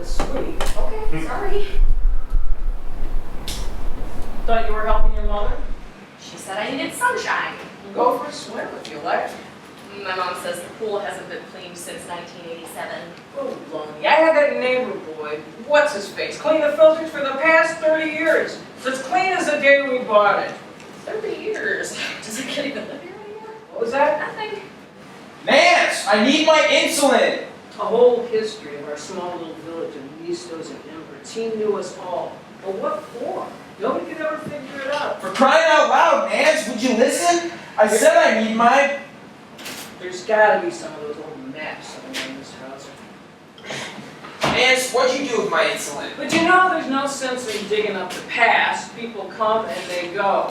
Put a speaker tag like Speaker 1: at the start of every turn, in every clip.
Speaker 1: Sweet.
Speaker 2: Okay, sorry.
Speaker 1: Thought you were helping your mother?
Speaker 2: She said I needed sunshine.
Speaker 1: Go for a swim if you like.
Speaker 2: My mom says the pool hasn't been cleaned since 1987.
Speaker 1: Oh, Lonnie, I had that neighbor boy, what's his face, clean the filters for the past 30 years. It's as clean as the day we bought it.
Speaker 2: 30 years. Does it kid even live here anymore?
Speaker 1: What was that?
Speaker 2: Nothing.
Speaker 3: Nance, I need my insulin!
Speaker 1: A whole history of our small little village of Mistos and immigrants. He knew us all. But what for? Nobody could ever figure it out.
Speaker 3: For crying out loud, Nance, would you listen? I said I need my...
Speaker 1: There's gotta be some of those old maps somewhere in this house.
Speaker 3: Nance, what'd you do with my insulin?
Speaker 1: But you know, there's no sense in digging up the past. People come and they go.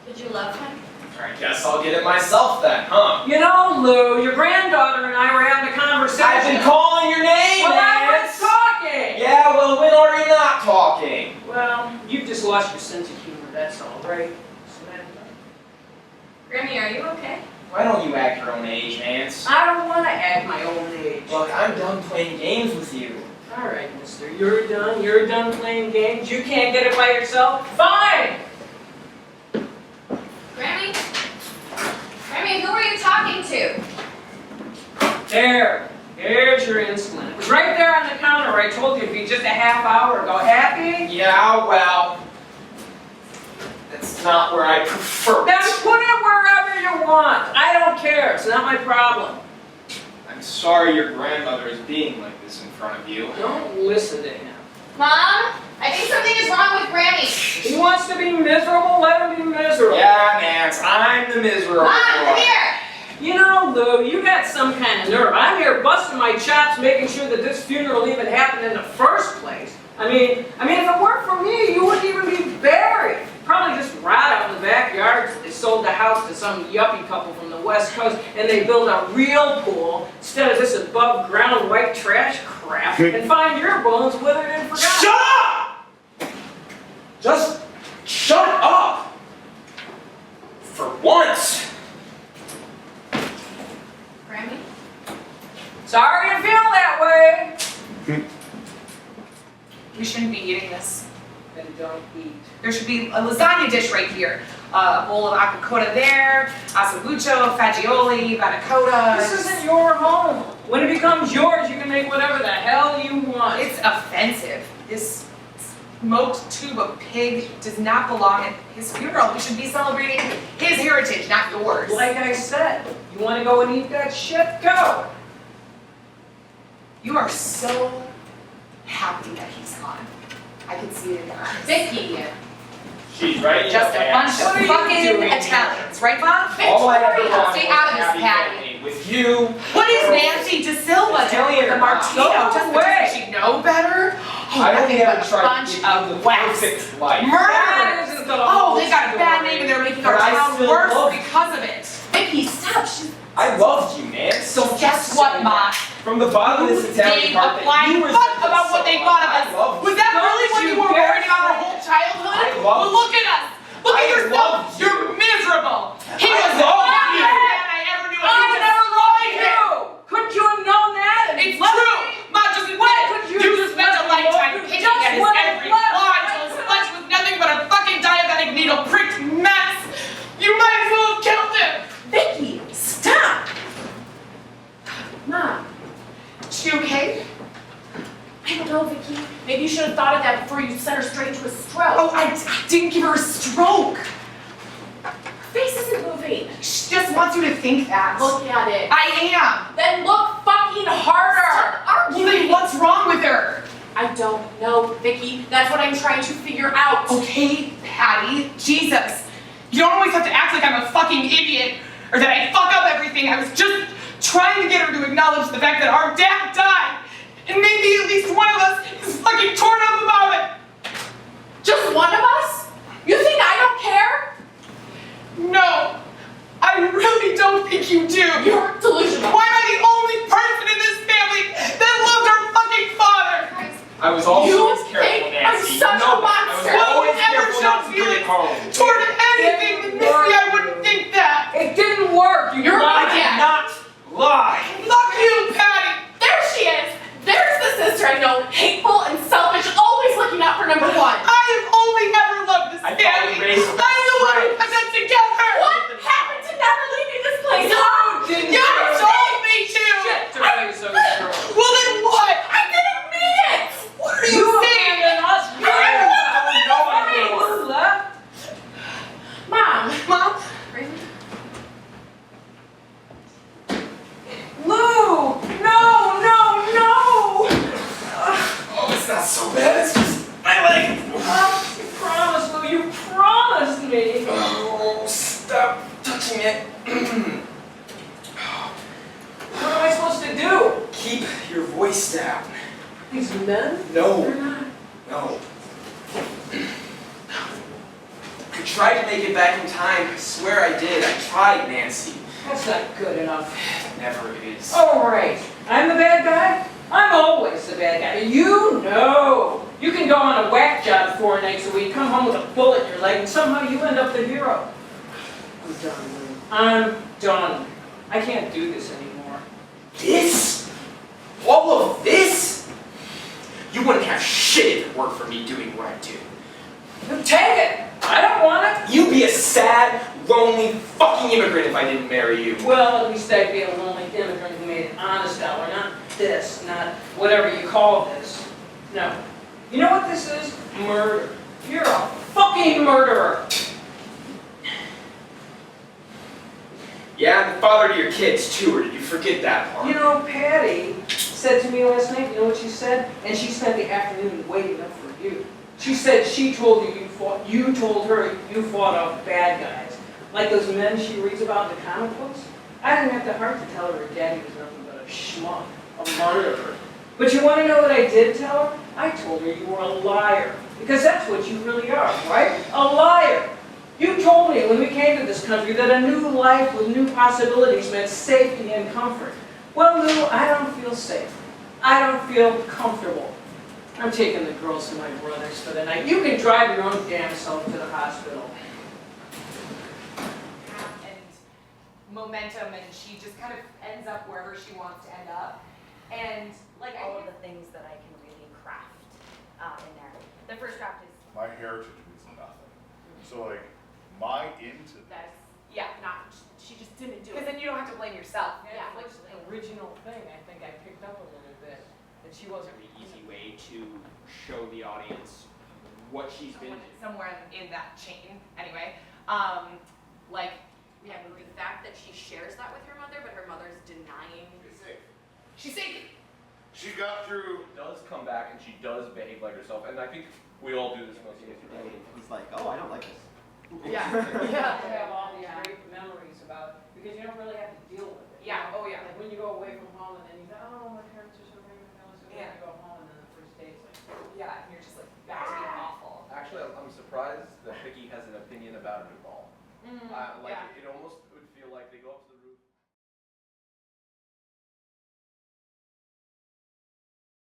Speaker 2: Did you love him?
Speaker 3: I guess I'll get it myself then, huh?
Speaker 1: You know, Lou, your granddaughter and I were having a conversation.
Speaker 3: I've been calling your name,
Speaker 1: Well, I
Speaker 3: Nance!
Speaker 1: was talking!
Speaker 3: Yeah, well, when are you not talking?
Speaker 1: Well, you've just lost your sense of humor, that's all, right? Samantha?
Speaker 2: Grammy, are you okay?
Speaker 3: Why don't you act your own age, Nance?
Speaker 1: I don't want to act my own age.
Speaker 3: Look, I'm done playing games with you.
Speaker 1: All right, mister, you're done playing games. You can't get it by yourself? Fine!
Speaker 2: Grammy? Grammy, who were you talking to?
Speaker 1: There's your insulin. It was right there on the counter. I told you it'd be just a half hour ago. Happy?
Speaker 3: Yeah, well... That's not where I prefer
Speaker 1: Then
Speaker 3: it.
Speaker 1: put it wherever you want. I don't care. It's not my problem.
Speaker 3: I'm sorry your grandmother is being like this in front of you.
Speaker 1: Don't listen to him.
Speaker 2: Mom, I think something is wrong with Grammy.
Speaker 1: He wants to be miserable, let him be miserable.
Speaker 3: Yeah, Nance, I'm the miserable
Speaker 2: Mom, come
Speaker 3: one.
Speaker 2: here.
Speaker 1: You know, Lou, you got some kind of nerve. I'm here busting my chops making sure that this funeral even happened in the first place. I mean, if it weren't for me, you wouldn't even be buried. Probably just rot out in the backyard. They sold the house to some yuppie couple from the West Coast, and they built a real pool instead of this above ground white trash crap, and find your bones withered and forgotten.
Speaker 3: Shut up! Just shut up! For once.
Speaker 2: Grammy?
Speaker 1: Sorry you feel that way.
Speaker 4: We shouldn't be eating this.
Speaker 1: Then don't eat.
Speaker 4: There should be a lasagna dish right here. A bowl of accocotta there, asabucho, fagioli, banacota.
Speaker 1: This isn't your home. When it becomes yours, you can make whatever the hell you want.
Speaker 4: It's offensive. This smoked tube of pig does not belong at his funeral. We should be celebrating his heritage, not yours.
Speaker 1: Like I said, you want to go and eat that shit? Go.
Speaker 4: You are so happy that he's gone. I can see it in your eyes.
Speaker 2: Vicky.
Speaker 3: She's right.
Speaker 4: Just a bunch
Speaker 1: What are
Speaker 4: of
Speaker 1: you
Speaker 4: fucking
Speaker 1: doing?
Speaker 4: Italians, right, Mom?
Speaker 3: All I ever
Speaker 4: Victoria,
Speaker 3: wanted
Speaker 4: stay
Speaker 3: was
Speaker 4: out of
Speaker 3: a
Speaker 4: this,
Speaker 3: happy
Speaker 4: Patty.
Speaker 3: family with you.
Speaker 4: What is Nancy De Silva doing with the Martino?
Speaker 1: Go
Speaker 4: Just
Speaker 1: away.
Speaker 4: because she know better? Oh,
Speaker 3: I don't
Speaker 4: nothing
Speaker 3: ever
Speaker 4: but a
Speaker 3: try to
Speaker 4: bunch
Speaker 3: give you the
Speaker 4: of wax.
Speaker 3: perfect life.
Speaker 1: That
Speaker 4: Murderers!
Speaker 1: isn't the
Speaker 4: Oh,
Speaker 1: whole
Speaker 4: they've got a bad
Speaker 1: story.
Speaker 4: name and they're making
Speaker 3: But
Speaker 4: our
Speaker 3: I
Speaker 4: town
Speaker 3: still
Speaker 4: worse
Speaker 3: love-
Speaker 4: because of it.
Speaker 2: Vicky, stop. She's...
Speaker 3: I loved you, Nance.
Speaker 4: So guess what, Ma?
Speaker 3: From the bottom of this Italian
Speaker 4: Gave
Speaker 3: heart
Speaker 4: a
Speaker 3: that
Speaker 4: flying
Speaker 3: you were
Speaker 4: fuck
Speaker 3: such a
Speaker 4: about what they
Speaker 3: son.
Speaker 4: thought of
Speaker 3: I
Speaker 4: us.
Speaker 3: loved
Speaker 4: Was
Speaker 3: you.
Speaker 4: that really what
Speaker 1: Don't
Speaker 4: you
Speaker 1: you
Speaker 4: were
Speaker 1: dare
Speaker 4: worried about our
Speaker 1: say
Speaker 4: whole childhood?
Speaker 3: I loved
Speaker 4: Well, look at us. Look at
Speaker 3: I
Speaker 4: yourself.
Speaker 3: loved you.
Speaker 4: You're miserable. He
Speaker 3: I
Speaker 4: was the
Speaker 3: loved
Speaker 4: only
Speaker 3: you.
Speaker 4: man I ever knew. and
Speaker 1: I
Speaker 4: you
Speaker 1: never
Speaker 4: destroyed
Speaker 1: loved
Speaker 4: him.
Speaker 1: you. Couldn't you have known that?
Speaker 4: It's true. Ma, just admit it.
Speaker 1: Could you
Speaker 4: You
Speaker 1: just
Speaker 4: spent
Speaker 1: let
Speaker 4: a
Speaker 1: me
Speaker 4: lifetime
Speaker 1: love you?
Speaker 4: picking
Speaker 1: Just
Speaker 4: at his
Speaker 1: let me
Speaker 4: every
Speaker 1: love you.
Speaker 4: flaw until his flesh was nothing but a fucking diabetic needle pricked mess. You might as well have killed him.
Speaker 2: Vicky, stop. Mom.
Speaker 4: Is she okay?
Speaker 2: I don't know, Vicky. Maybe you should have thought of that before you sent her straight to a stroke.
Speaker 4: Oh, I didn't give her a stroke.
Speaker 2: Her face isn't moving.
Speaker 4: She just wants you to think that.
Speaker 2: Look at it.
Speaker 4: I am.
Speaker 2: Then look fucking harder.
Speaker 4: Well, then what's wrong with her?
Speaker 2: I don't know, Vicky. That's what I'm trying to figure out.
Speaker 4: Okay, Patty. Jesus. You don't always have to act like I'm a fucking idiot or that I fuck up everything. I was just trying to get her to acknowledge the fact that our dad died. And maybe at least one of us is fucking torn up about it.
Speaker 2: Just one of us? You think I don't care?
Speaker 4: No, I really don't think you do.
Speaker 2: You're delusional.
Speaker 4: Why am I the only person in this family that loved her fucking father?
Speaker 3: I was always
Speaker 2: You
Speaker 3: careful,
Speaker 2: think
Speaker 3: Nancy.
Speaker 2: I'm
Speaker 3: You
Speaker 2: such
Speaker 3: know
Speaker 2: a
Speaker 3: that.
Speaker 2: monster.
Speaker 3: I was always
Speaker 4: Whoever
Speaker 3: careful not to
Speaker 4: showed
Speaker 3: bring it home.
Speaker 4: Toward anything than Missy, I wouldn't think that.
Speaker 1: It didn't work.
Speaker 2: You're
Speaker 1: lied.
Speaker 2: my dad.
Speaker 3: Not lie.
Speaker 4: Fuck you, Patty.
Speaker 2: There she is. There's the
Speaker 3: leg!
Speaker 1: Oh, you promised, Lou, you promised me.
Speaker 3: Oh, stop touching it.
Speaker 1: What am I supposed to do?
Speaker 3: Keep your voice down.
Speaker 1: These men?
Speaker 3: No.
Speaker 1: They're not.
Speaker 3: No. I tried to make it back in time. I swear I did. I tried, Nancy.
Speaker 1: That's not good enough.
Speaker 3: Never is.
Speaker 1: All right, I'm the bad guy. I'm always the bad guy. You know. You can go on a whack job 4 nights a week, come home with a bullet in your leg, and somehow you end up the hero. I'm done, Lou. I'm done. I can't do this anymore.
Speaker 3: This? All of this? You wouldn't have shit if it weren't for me doing what I do.
Speaker 1: You take it. I don't want it.
Speaker 3: You'd be a sad, lonely fucking immigrant if I didn't marry you.
Speaker 1: Well, at least I'd be a lonely immigrant who made an honest dollar, not this, not whatever you call this. No. You know what this is? Murder. You're a fucking murderer.
Speaker 3: Yeah, I'm the father to your kids too, or did you forget that part?
Speaker 1: You know, Patty said to me last night, you know what she said? And she spent the afternoon waiting up for you. She said she told you told her you fought off bad guys. Like those men she reads about in the comic books. I didn't have the heart to tell her her daddy was nothing but a schmuck, a murderer. But you want to know what I did tell her? I told her you were a liar. Because that's what you really are, right? A liar. You told me when we came to this country that a new life with new possibilities meant safety and comfort. Well, Lou, I don't feel safe. I don't feel comfortable. I'm taking the girls to my brother's for the night. You can drive your own damn self to the hospital.
Speaker 5: And momentum, and she just kind of ends up wherever she wants to end up. And like all of the things that I can really craft in there. The first draft is
Speaker 6: My heritage means nothing. So like, my into
Speaker 5: that's not she just didn't do
Speaker 2: Because
Speaker 5: it.
Speaker 2: then you don't have to blame yourself.
Speaker 5: Yeah,
Speaker 1: Like the original thing, I think I picked up a little bit. That she wasn't
Speaker 3: The easy way to show the audience what she's been
Speaker 2: Somewhere in that chain, anyway. Like,
Speaker 5: Yeah, but the fact that she shares that with her mother, but her mother's denying.
Speaker 6: It's safe.
Speaker 2: she's safe.
Speaker 6: She got through.
Speaker 7: Does come back and she does behave like herself, and I think we all do this most of the time.
Speaker 8: He's like, oh, I don't like this.
Speaker 1: Yeah.
Speaker 2: Yeah.
Speaker 1: To have all these great memories about, because you don't really have to deal with it.
Speaker 2: Yeah, oh yeah.
Speaker 1: Like when you go away from home and then you go, oh, my parents are so great, my family so great.
Speaker 2: Yeah.
Speaker 1: You go home and then the first day it's like,
Speaker 2: Yeah, and you're just like back to being awful.
Speaker 7: Actually, I'm surprised that Vicky has an opinion about it at all.
Speaker 2: Mm,
Speaker 7: Like,
Speaker 2: yeah.
Speaker 7: it almost would feel like they go up to